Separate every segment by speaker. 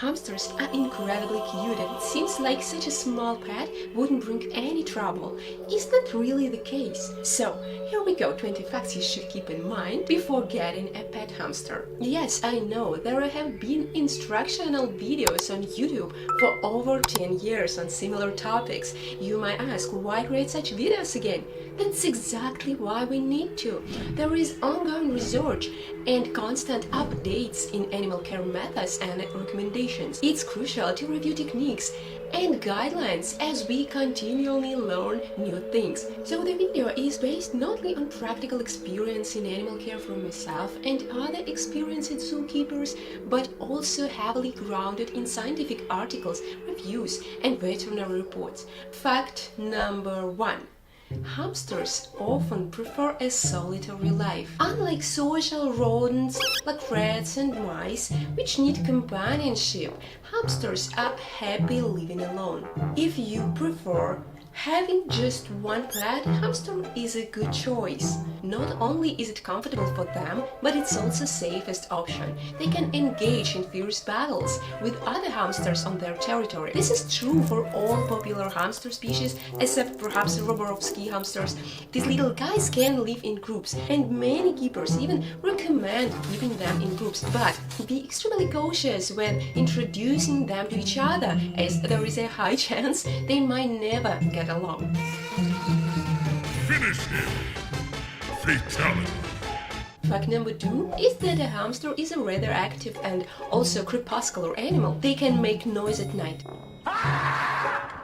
Speaker 1: Hamsters are incredibly cute and it seems like such a small pet wouldn't bring any trouble. Is that really the case? So, here we go, 20 facts you should keep in mind before getting a pet hamster. Yes, I know, there have been instructional videos on YouTube for over 10 years on similar topics. You might ask, why create such videos again? That's exactly why we need to. There is ongoing research and constant updates in animal care methods and recommendations. It's crucial to review techniques and guidelines as we continually learn new things. So the video is based not only on practical experience in animal care from myself and other experienced zookeepers, but also heavily grounded in scientific articles, reviews, and veterinary reports. Fact number 1. Hamsters often prefer a solitary life. Unlike social rodents like rats and mice, which need companionship, hamsters are happy living alone. If you prefer having just one pet, hamster is a good choice. Not only is it comfortable for them, but it's also safest option. They can engage in fierce battles with other hamsters on their territory. This is true for all popular hamster species, except perhaps Roborovsky hamsters. These little guys can live in groups, and many keepers even recommend keeping them in groups. But be extremely cautious when introducing them to each other, as there is a high chance they might never get along.
Speaker 2: Finish him! Fatality!
Speaker 1: Fact number 2 is that a hamster is a rather active and also crepuscular animal. They can make noise at night.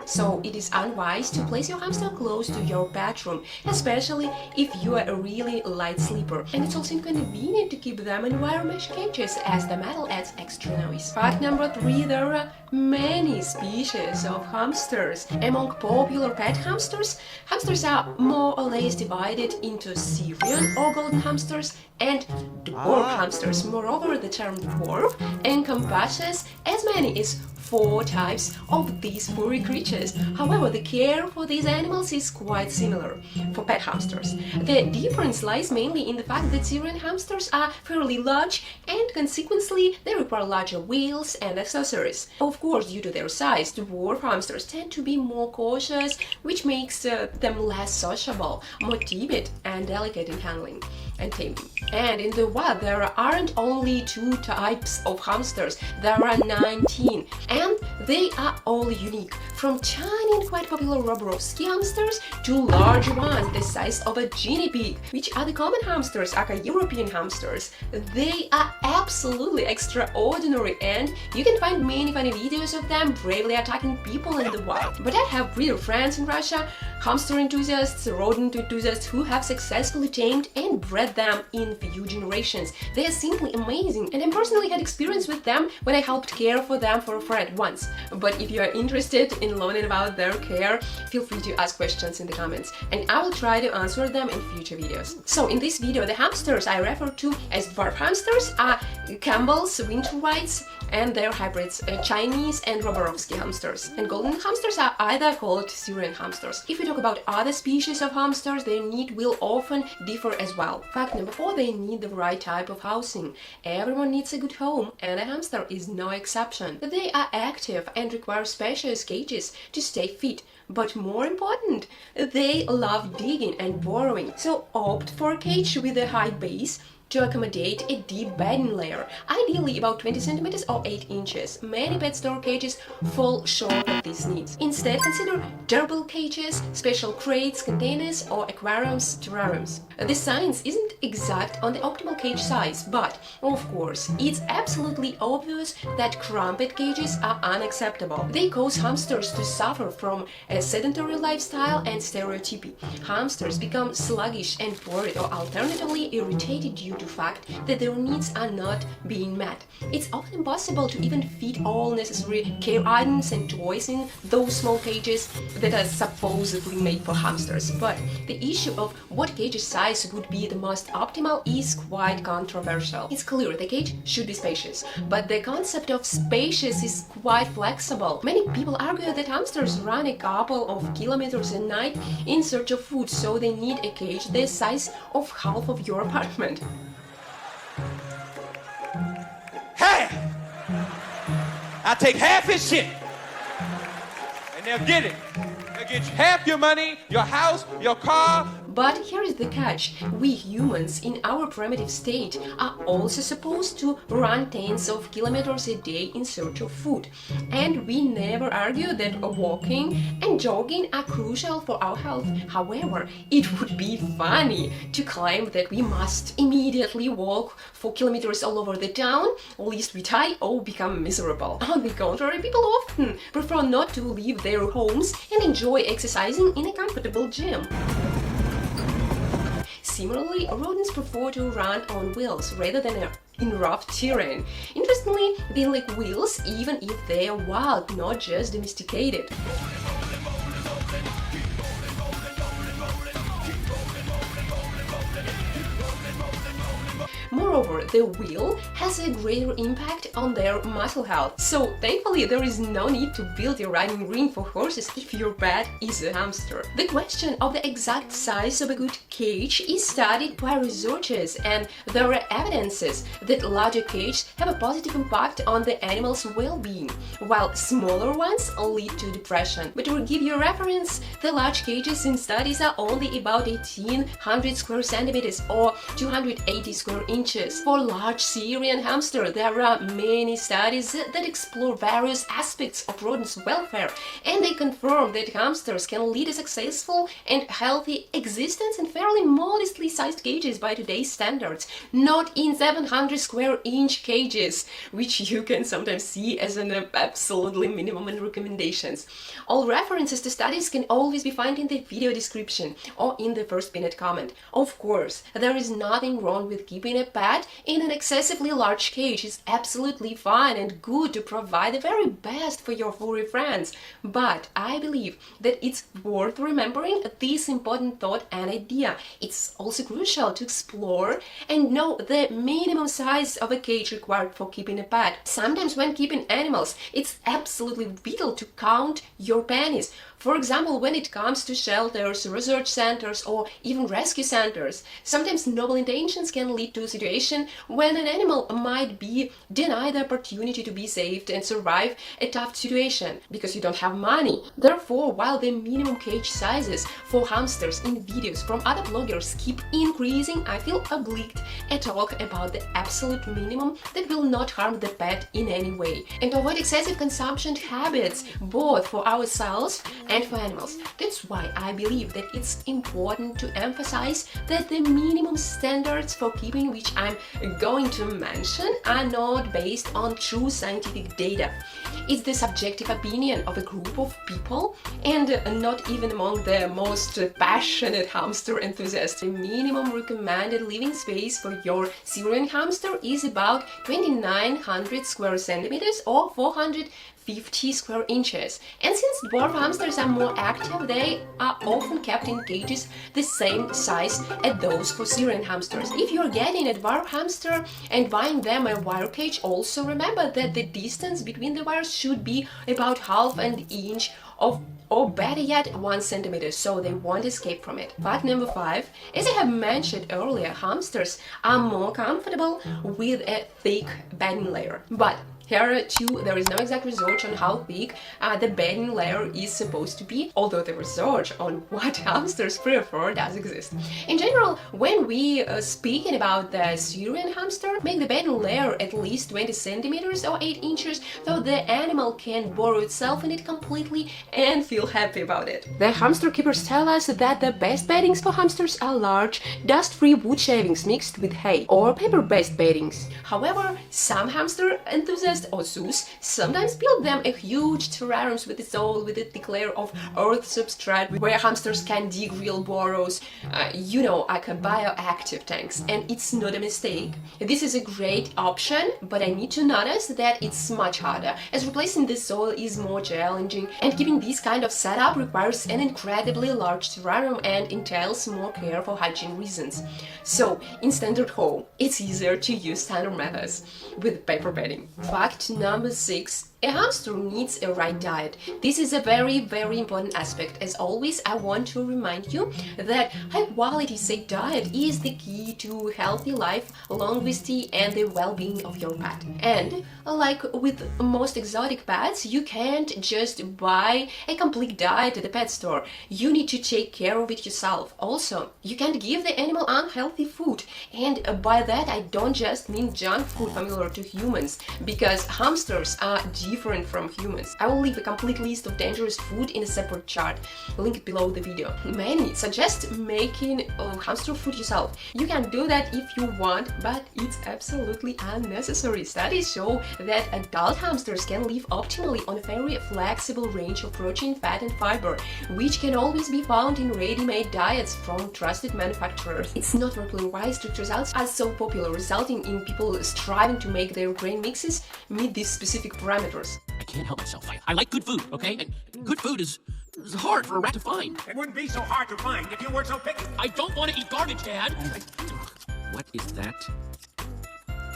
Speaker 1: So it is unwise to place your hamster close to your bedroom, especially if you are a really light sleeper. And it's also inconvenient to keep them in wire mesh cages as the metal adds extra noise. Fact number 3, there are many species of hamsters. Among popular pet hamsters, hamsters are more or less divided into Syrian or golden hamsters and dwarf hamsters. Moreover, the term dwarf encompasses as many as 4 types of these furry creatures. However, the care for these animals is quite similar for pet hamsters. The difference lies mainly in the fact that Syrian hamsters are fairly large and consequently they require larger wheels and accessories. Of course, due to their size, dwarf hamsters tend to be more cautious, which makes them less sociable, more timid and delicate in handling and taming. And in the wild, there aren't only 2 types of hamsters, there are 19, and they are all unique, from tiny and quite popular Roborovsky hamsters to large ones the size of a guinea pig, which are the common hamsters, aka European hamsters. They are absolutely extraordinary, and you can find many funny videos of them bravely attacking people in the wild. But I have real friends in Russia, hamster enthusiasts, rodent enthusiasts who have successfully tamed and bred them in few generations. They are simply amazing, and I personally had experience with them when I helped care for them for a friend once. But if you are interested in learning about their care, feel free to ask questions in the comments, and I will try to answer them in future videos. So in this video, the hamsters I refer to as dwarf hamsters are Campbell's winter whites and their hybrids, Chinese and Roborovsky hamsters. And golden hamsters are either called Syrian hamsters. If we talk about other species of hamsters, their need will often differ as well. Fact number 4, they need the right type of housing. Everyone needs a good home, and a hamster is no exception. They are active and require spacious cages to stay fit. But more important, they love digging and burrowing. So opt for a cage with a high base to accommodate a deep bedding layer, ideally about 20 centimeters or 8 inches. Many pet store cages fall short of these needs. Instead, consider durable cages, special crates, containers, or aquariums, terrariums. The science isn't exact on the optimal cage size, but, of course, it's absolutely obvious that cramped cages are unacceptable. They cause hamsters to suffer from a sedentary lifestyle and stereotypy. Hamsters become sluggish and bored, or alternatively irritated due to the fact that their needs are not being met. It's often impossible to even fit all necessary care items and toys in those small cages that are supposedly made for hamsters. But the issue of what cage size would be the most optimal is quite controversial. It's clear the cage should be spacious, but the concept of spacious is quite flexible. Many people argue that hamsters run a couple of kilometers a night in search of food, so they need a cage the size of half of your apartment.
Speaker 3: Hey! I take half his shit. And they'll get it. They'll get you half your money, your house, your car.
Speaker 1: But here is the catch. We humans in our primitive state are also supposed to run tens of kilometers a day in search of food. And we never argue that walking and jogging are crucial for our health. However, it would be funny to claim that we must immediately walk 4 kilometers all over the town, lest we die or become miserable. On the contrary, people often prefer not to leave their homes and enjoy exercising in a comfortable gym. Similarly, rodents prefer to run on wheels rather than in rough terrain. Interestingly, they like wheels even if they are wild, not just domesticated. Moreover, the wheel has a greater impact on their muscle health. So thankfully there is no need to build a riding ring for horses if your pet is a hamster. The question of the exact size of a good cage is studied by researchers, and there are evidences that larger cages have a positive impact on the animal's well-being, while smaller ones lead to depression. But to give you a reference, the large cages in studies are only about 1800 square centimeters or 280 square inches. For large Syrian hamster, there are many studies that explore various aspects of rodents' welfare, and they confirm that hamsters can lead a successful and healthy existence in fairly modestly sized cages by today's standards, not in 700 square inch cages, which you can sometimes see as an absolutely minimum in recommendations. All references to studies can always be found in the video description or in the first pinned comment. Of course, there is nothing wrong with keeping a pet in an excessively large cage. It's absolutely fine and good to provide the very best for your furry friends. But I believe that it's worth remembering this important thought and idea. It's also crucial to explore and know the minimum size of a cage required for keeping a pet. Sometimes when keeping animals, it's absolutely vital to count your pennies. For example, when it comes to shelters, research centers, or even rescue centers, sometimes noble intentions can lead to a situation when an animal might be denied the opportunity to be saved and survive a tough situation because you don't have money. Therefore, while the minimum cage sizes for hamsters in videos from other bloggers keep increasing, I feel obliged to talk about the absolute minimum that will not harm the pet in any way and avoid excessive consumption habits both for ourselves and for animals. That's why I believe that it's important to emphasize that the minimum standards for keeping, which I'm going to mention, are not based on true scientific data. It's the subjective opinion of a group of people, and not even among the most passionate hamster enthusiasts. The minimum recommended living space for your Syrian hamster is about 2900 square centimeters or 450 square inches. And since dwarf hamsters are more active, they are often kept in cages the same size as those for Syrian hamsters. If you're getting a dwarf hamster and buying them a wire cage, also remember that the distance between the wires should be about half an inch or better yet 1 centimeter, so they won't escape from it. Fact number 5, as I have mentioned earlier, hamsters are more comfortable with a thick bedding layer. But here too, there is no exact research on how thick the bedding layer is supposed to be, although the research on what hamsters prefer does exist. In general, when we speaking about the Syrian hamster, make the bedding layer at least 20 centimeters or 8 inches, so the animal can burrow itself in it completely and feel happy about it. The hamster keepers tell us that the best beddings for hamsters are large, dust-free wood shavings mixed with hay or paper-based beddings. However, some hamster enthusiasts or zoos sometimes build them a huge terrariums with a thick layer of earth substrate where hamsters can dig real burrows, like a bioactive tanks, and it's not a mistake. This is a great option, but I need to notice that it's much harder, as replacing the soil is more challenging, and keeping this kind of setup requires an incredibly large terrarium and entails more care for hygiene reasons. So, in standard home, it's easier to use standard methods with paper bedding. Fact number 6 A hamster needs a right diet. This is a very, very important aspect. As always, I want to remind you that high-quality, safe diet is the key to healthy life, longevity, and the well-being of your pet. And like with most exotic pets, you can't just buy a complete diet at the pet store. You need to take care of it yourself. Also, you can't give the animal unhealthy food. And by that, I don't just mean junk food familiar to humans, because hamsters are different from humans. I will leave a complete list of dangerous food in a separate chart, linked below the video. Many suggest making hamster food yourself. You can do that if you want, but it's absolutely unnecessary. Studies show that adult hamsters can live optimally on a very flexible range of protein, fat, and fiber, which can always be found in ready-made diets from trusted manufacturers. It's not very clear why strict results are so popular, resulting in people striving to make their grain mixes meet these specific parameters.
Speaker 4: I can't help myself. I like good food, okay? And good food is hard for a rat to find.
Speaker 5: It wouldn't be so hard to find if you weren't so picky.
Speaker 4: I don't want to eat garbage, Dad. What is that?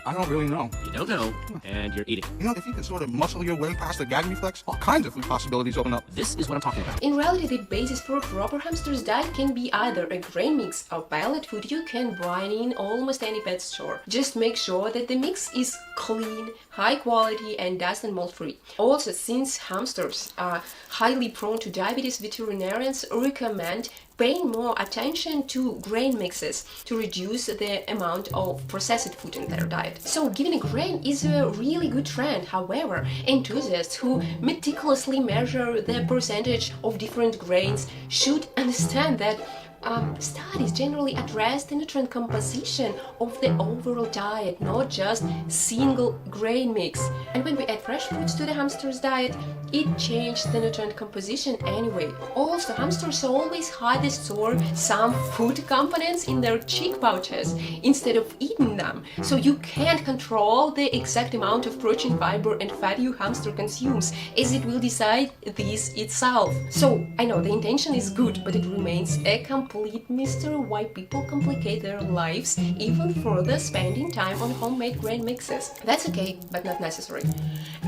Speaker 6: I don't really know.
Speaker 4: You don't know, and you're eating.
Speaker 6: You know, if you can sort of muscle your way past the gag reflex, all kinds of food possibilities open up.
Speaker 4: This is what I'm talking about.
Speaker 1: In reality, the basis for a proper hamster's diet can be either a grain mix or pellet food you can buy in almost any pet store. Just make sure that the mix is clean, high quality, and dust and mold free. Also, since hamsters are highly prone to diabetes, veterinarians recommend paying more attention to grain mixes to reduce the amount of processed food in their diet. So giving a grain is a really good trend. However, enthusiasts who meticulously measure the percentage of different grains should understand that studies generally address the nutrient composition of the overall diet, not just single grain mix. And when we add fresh foods to the hamster's diet, it changes the nutrient composition anyway. Also, hamsters always hide and store some food components in their cheek pouches instead of eating them. So you can't control the exact amount of protein, fiber, and fat your hamster consumes, as it will decide this itself. So I know the intention is good, but it remains a complete mystery why people complicate their lives even further, spending time on homemade grain mixes. That's okay, but not necessary.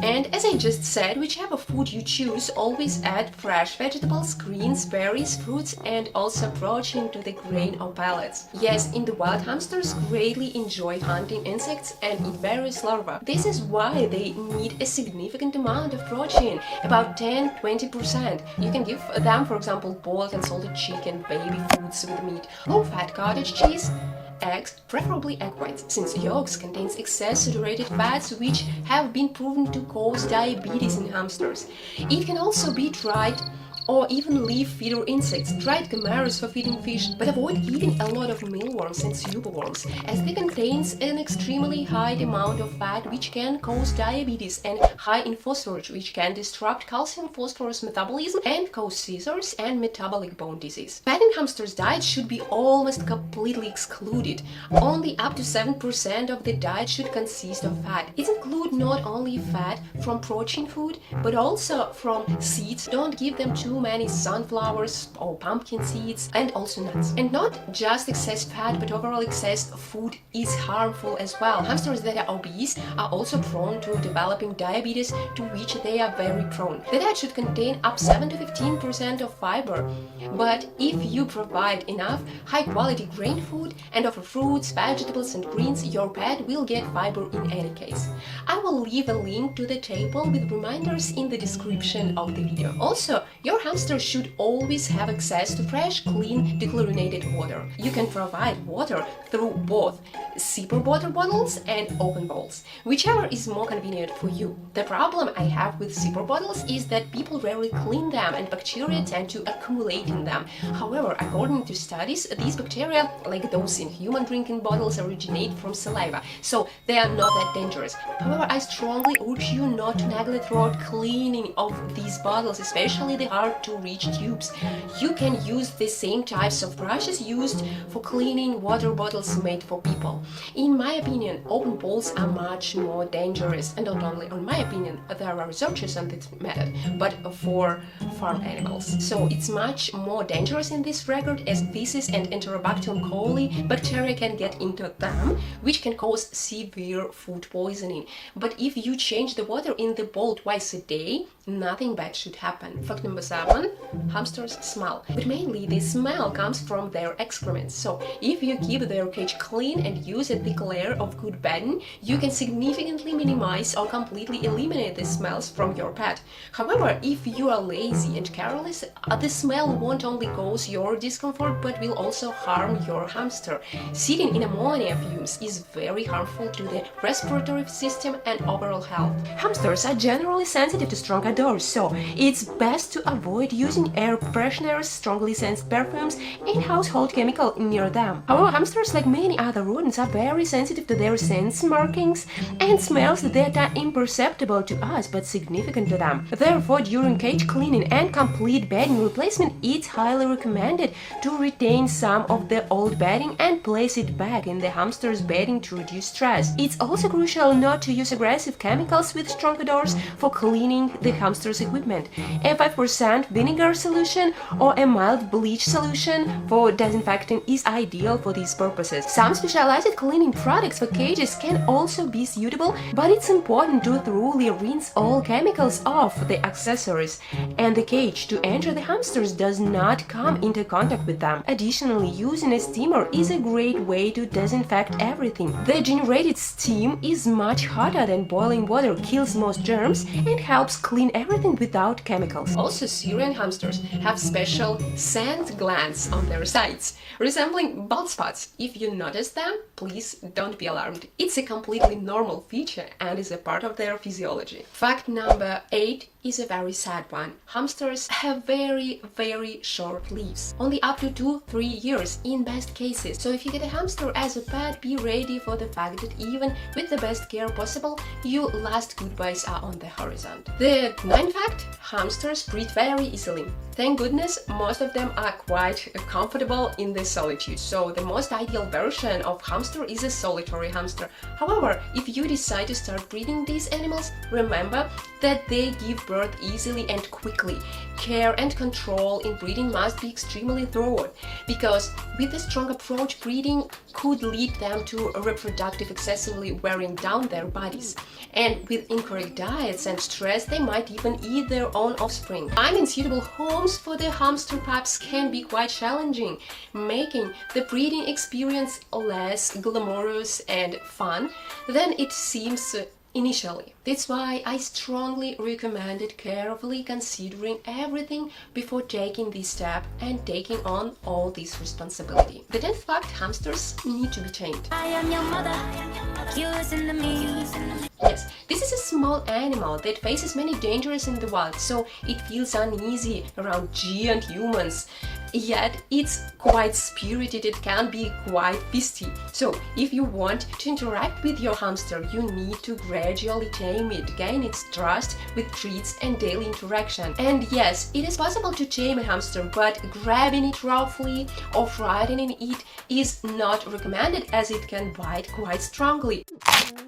Speaker 1: And as I just said, whichever food you choose, always add fresh vegetables, greens, berries, fruits, and also protein to the grain or pellets. Yes, in the wild, hamsters greatly enjoy hunting insects and eat various larvae. This is why they need a significant amount of protein, about 10-20%. You can give them, for example, boiled and salted chicken, baby foods with meat, low-fat cottage cheese, eggs, preferably egg whites, since yolks contains excess saturated fats which have been proven to cause diabetes in hamsters. It can also be dried or even leaf feeder insects, dried chimeras for feeding fish, but avoid eating a lot of mealworms and superworms, as they contains an extremely high amount of fat which can cause diabetes, and high in phosphorus which can disrupt calcium-phosphorus metabolism and cause seizures and metabolic bone disease. Fat in hamsters' diet should be almost completely excluded. Only up to 7% of the diet should consist of fat. It includes not only fat from protein food, but also from seeds. Don't give them too many sunflowers or pumpkin seeds, and also nuts. And not just excess fat, but overall excess food is harmful as well. Hamsters that are obese are also prone to developing diabetes, to which they are very prone. The diet should contain up 7-15% of fiber, but if you provide enough high-quality grain food and offer fruits, vegetables, and greens, your pet will get fiber in any case. I will leave a link to the table with reminders in the description of the video. Also, your hamster should always have access to fresh, clean, dechlorinated water. You can provide water through both zipper water bottles and open bowls, whichever is more convenient for you. The problem I have with zipper bottles is that people rarely clean them and bacteria tend to accumulate in them. However, according to studies, these bacteria, like those in human drinking bottles, originate from saliva, so they are not that dangerous. However, I strongly urge you not to neglect throughout cleaning of these bottles, especially the hard hard to reach tubes. You can use the same types of brushes used for cleaning water bottles made for people. In my opinion, open bowls are much more dangerous, and not only on my opinion, there are researchers on this method, but for farm animals. So it's much more dangerous in this regard, as feces and Enterobacter coli bacteria can get into them, which can cause severe food poisoning. But if you change the water in the bowl twice a day, nothing bad should happen. Fact number 7, hamsters smell. But mainly the smell comes from their excrement. So if you keep their cage clean and use a thick layer of good bedding, you can significantly minimize or completely eliminate the smells from your pet. However, if you are lazy and careless, the smell won't only cause your discomfort but will also harm your hamster. Sitting in ammonia fumes is very harmful to the respiratory system and overall health. Hamsters are generally sensitive to strong odors, so it's best to avoid using air fresheners, strongly scented perfumes, and household chemical near them. However, hamsters, like many other rodents, are very sensitive to their scent markings and smells that are imperceptible to us but significant to them. Therefore, during cage cleaning and complete bedding replacement, it's highly recommended to retain some of the old bedding and place it back in the hamster's bedding to reduce stress. It's also crucial not to use aggressive chemicals with strong odors for cleaning the hamster's equipment. A 5% vinegar solution or a mild bleach solution for disinfecting is ideal for these purposes. Some specialized cleaning products for cages can also be suitable, but it's important to thoroughly rinse all chemicals off the accessories, and the cage to ensure the hamsters does not come into contact with them. Additionally, using a steamer is a great way to disinfect everything. The generated steam is much hotter than boiling water, kills most germs, and helps clean everything without chemicals. Also, Syrian hamsters have special scent glands on their sides, resembling bald spots. If you notice them, please don't be alarmed. It's a completely normal feature and is a part of their physiology. Fact number 8 is a very sad one. Hamsters have very short lives, only up to 2-3 years in best cases. So if you get a hamster as a pet, be ready for the fact that even with the best care possible, your last goodbyes are on the horizon. The 9th fact: hamsters breed very easily. Thank goodness, most of them are quite comfortable in the solitude, so the most ideal version of hamster is a solitary hamster. However, if you decide to start breeding these animals, remember that they give birth easily and quickly. Care and control in breeding must be extremely thorough, because with a strong approach, breeding could lead them to reproductive excessively wearing down their bodies. And with incorrect diets and stress, they might even eat their own offspring. Finding suitable homes for the hamster pups can be quite challenging, making the breeding experience less glamorous and fun than it seems initially. That's why I strongly recommend it, carefully considering everything before taking this step and taking on all this responsibility. The 10th fact: hamsters need to be tamed.
Speaker 7: I am your mother, you listen to me.
Speaker 1: Yes, this is a small animal that faces many dangers in the wild, so it feels uneasy around giant humans. Yet it's quite spirited, it can be quite feisty. So if you want to interact with your hamster, you need to gradually tame it, gain its trust with treats and daily interaction. And yes, it is possible to tame a hamster, but grabbing it roughly or frightening it is not recommended, as it can bite quite strongly.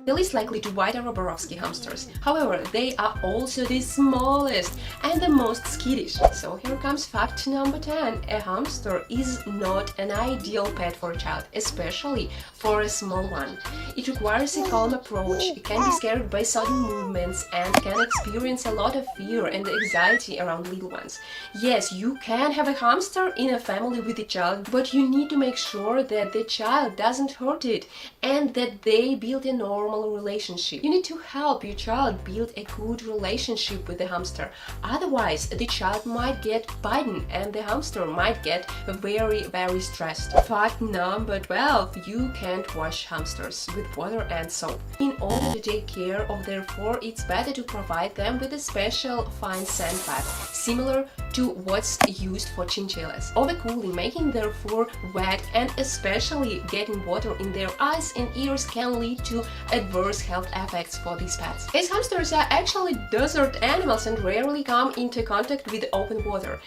Speaker 1: The least likely to bite are Borovsky hamsters. However, they are also the smallest and the most skittish. So here comes fact number 10. A hamster is not an ideal pet for a child, especially for a small one. It requires a calm approach, it can be scared by sudden movements, and can experience a lot of fear and anxiety around little ones. Yes, you can have a hamster in a family with a child, but you need to make sure that the child doesn't hurt it and that they build a normal relationship. You need to help your child build a good relationship with the hamster. Otherwise, the child might get bitten and the hamster might get very stressed. Fact number 12. You can't wash hamsters with water and soap. In order to take care of their fur, it's better to provide them with a special fine sand bath, similar to what's used for chinchillas. Overcooling, making their fur wet, and especially getting water in their eyes and ears can lead to adverse health effects for these pets. As hamsters are actually desert animals and rarely come into contact with open water.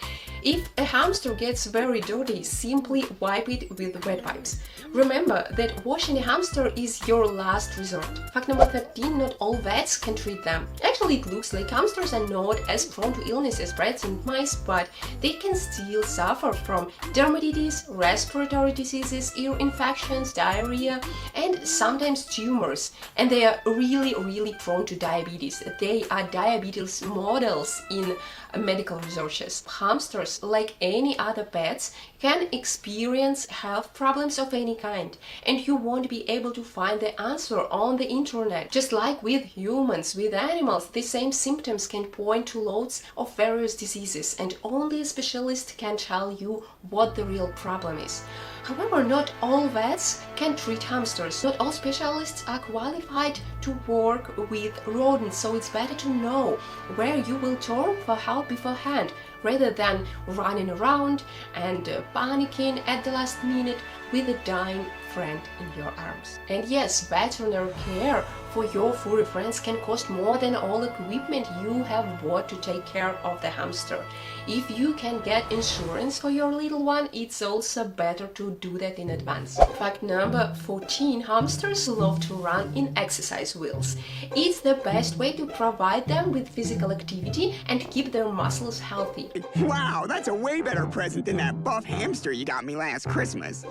Speaker 1: If a hamster gets very dirty, simply wipe it with wet wipes. Remember that washing a hamster is your last resort. Fact number 13, not all vets can treat them. Actually, it looks like hamsters are not as prone to illness as rats and mice, but they can still suffer from dermatitis, respiratory diseases, ear infections, diarrhea, and sometimes tumors. And they are really prone to diabetes. They are diabetes models in medical researches. Hamsters, like any other pets, can experience health problems of any kind, and you won't be able to find the answer on the internet. Just like with humans, with animals, the same symptoms can point to loads of various diseases, and only a specialist can tell you what the real problem is. However, not all vets can treat hamsters. Not all specialists are qualified to work with rodents, so it's better to know where you will turn for help beforehand, rather than running around and panicking at the last minute with a dying friend in your arms. And yes, veterinary care for your furry friends can cost more than all equipment you have bought to take care of the hamster. If you can get insurance for your little one, it's also better to do that in advance. Fact number 14, hamsters love to run in exercise wheels. It's the best way to provide them with physical activity and keep their muscles healthy.
Speaker 8: Wow, that's a way better present than that buff hamster you got me last Christmas.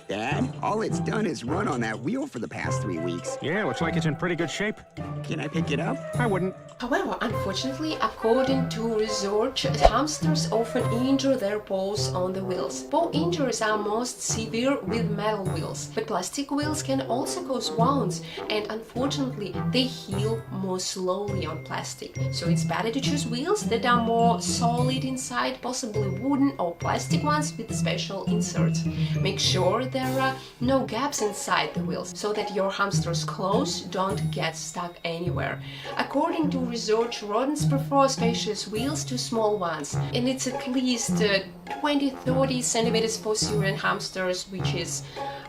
Speaker 8: Dad, all it's done is run on that wheel for the past 3 weeks.
Speaker 5: Yeah, looks like it's in pretty good shape.
Speaker 8: Can I pick it up?
Speaker 5: I wouldn't.
Speaker 1: However, unfortunately, according to research, hamsters often injure their paws on the wheels. Paw injuries are most severe with metal wheels, but plastic wheels can also cause wounds, and unfortunately, they heal more slowly on plastic. So it's better to choose wheels that are more solid inside, possibly wooden or plastic ones with special inserts. Make sure there are no gaps inside the wheels, so that your hamster's claws don't get stuck anywhere. According to research, rodents prefer spacious wheels to small ones, and it's at least 20-30 centimeters for Syrian hamsters, which is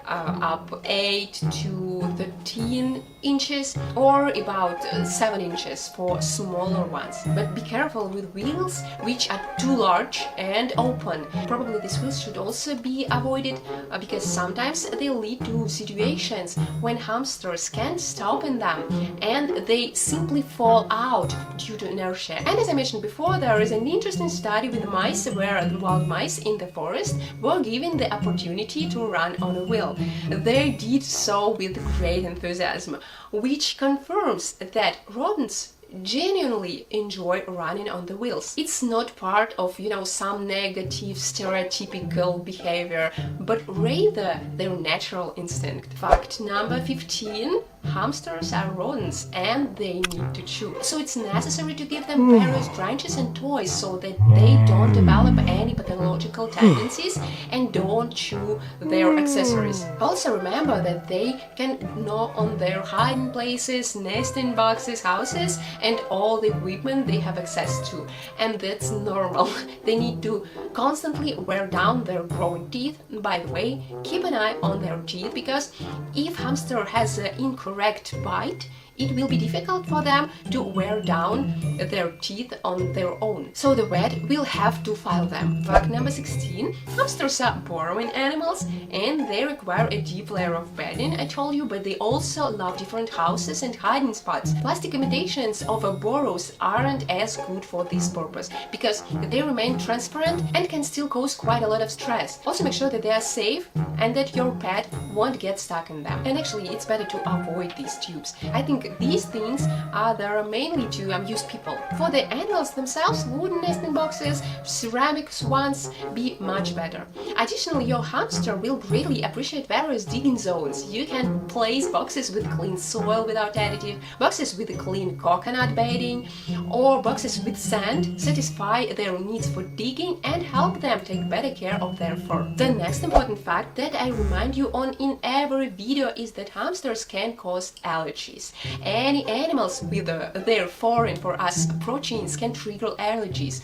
Speaker 1: up 8 to 13 inches, or about 7 inches for smaller ones. But be careful with wheels which are too large and open. Probably these wheels should also be avoided because sometimes they lead to situations when hamsters can't stop in them and they simply fall out due to inertia. And as I mentioned before, there is an interesting study with mice where the wild mice in the forest were given the opportunity to run on a wheel. They did so with great enthusiasm, which confirms that rodents genuinely enjoy running on the wheels. It's not part of, some negative stereotypical behavior, but rather their natural instinct. Fact number 15, hamsters are rodents and they need to chew. So it's necessary to give them various branches and toys so that they don't develop any pathological tendencies and don't chew their accessories. Also remember that they can gnaw on their hiding places, nesting boxes, houses, and all the equipment they have access to. And that's normal. They need to constantly wear down their growing teeth. By the way, keep an eye on their teeth, because if hamster has an incorrect bite, it will be difficult for them to wear down their teeth on their own. So the vet will have to file them. Fact number 16, hamsters are burrowing animals and they require a deep layer of bedding, I told you, but they also love different houses and hiding spots. Plastic imitations of burrows aren't as good for this purpose because they remain transparent and can still cause quite a lot of stress. Also make sure that they are safe and that your pet won't get stuck in them. And actually, it's better to avoid these tubes. I think these things are there mainly to amuse people. For the animals themselves, wooden nesting boxes, ceramic ones be much better. Additionally, your hamster will greatly appreciate various digging zones. You can place boxes with clean soil without additive, boxes with clean coconut bedding, or boxes with sand, satisfy their needs for digging and help them take better care of their fur. The next important fact that I remind you on in every video is that hamsters can cause allergies. Any animals with their foreign for us proteins can trigger allergies.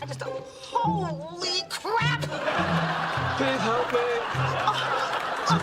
Speaker 5: Holy crap!
Speaker 3: Please help me.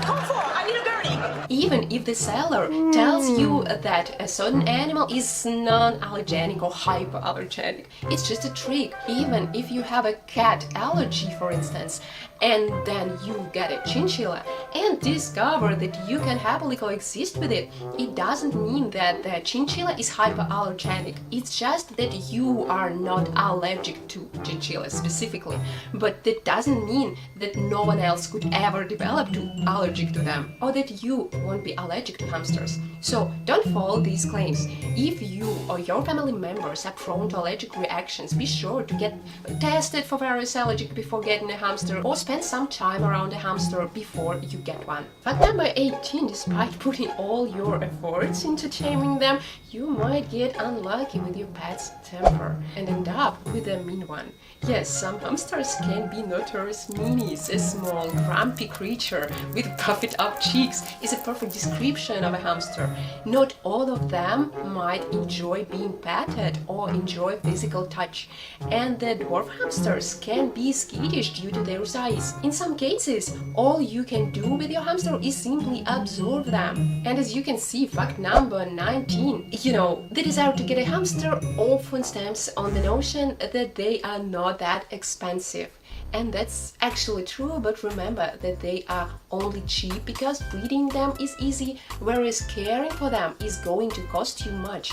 Speaker 5: Go for it. I need a gurney.
Speaker 1: Even if the seller tells you that a certain animal is non-allergenic or hypoallergenic, it's just a trick. Even if you have a cat allergy, for instance, and then you get a chinchilla and discover that you can happily coexist with it, it doesn't mean that the chinchilla is hypoallergenic. It's just that you are not allergic to chinchillas specifically. But that doesn't mean that no one else could ever develop to allergic to them, or that you won't be allergic to hamsters. So don't follow these claims. If you or your family members are prone to allergic reactions, be sure to get tested for various allergies before getting a hamster, or spend some time around a hamster before you get one. Fact number 18, despite putting all your efforts into taming them, you might get unlucky with your pet's temper and end up with a mean one. Yes, some hamsters can be notorious meanies. A small, grumpy creature with puffed up cheeks is a perfect description of a hamster. Not all of them might enjoy being petted or enjoy physical touch, and the dwarf hamsters can be skittish due to their size. In some cases, all you can do with your hamster is simply observe them. And as you can see, fact number 19, the desire to get a hamster often stems on the notion that they are not that expensive. And that's actually true, but remember that they are only cheap because breeding them is easy, whereas caring for them is going to cost you much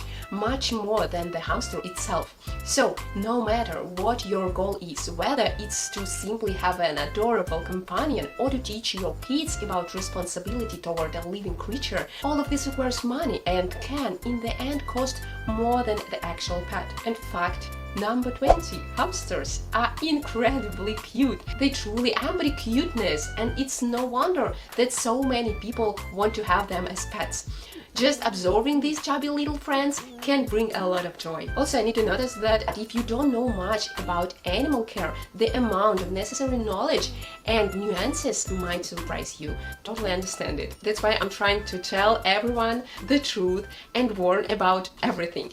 Speaker 1: more than the hamster itself. So no matter what your goal is, whether it's to simply have an adorable companion or to teach your kids about responsibility toward a living creature, all of this requires money and can in the end cost more than the actual pet. In fact, number 20, hamsters are incredibly cute. They truly embody cuteness, and it's no wonder that so many people want to have them as pets. Just observing these chubby little friends can bring a lot of joy. Also, I need to notice that if you don't know much about animal care, the amount of necessary knowledge and nuances might surprise you. Totally understand it. That's why I'm trying to tell everyone the truth and warn about everything.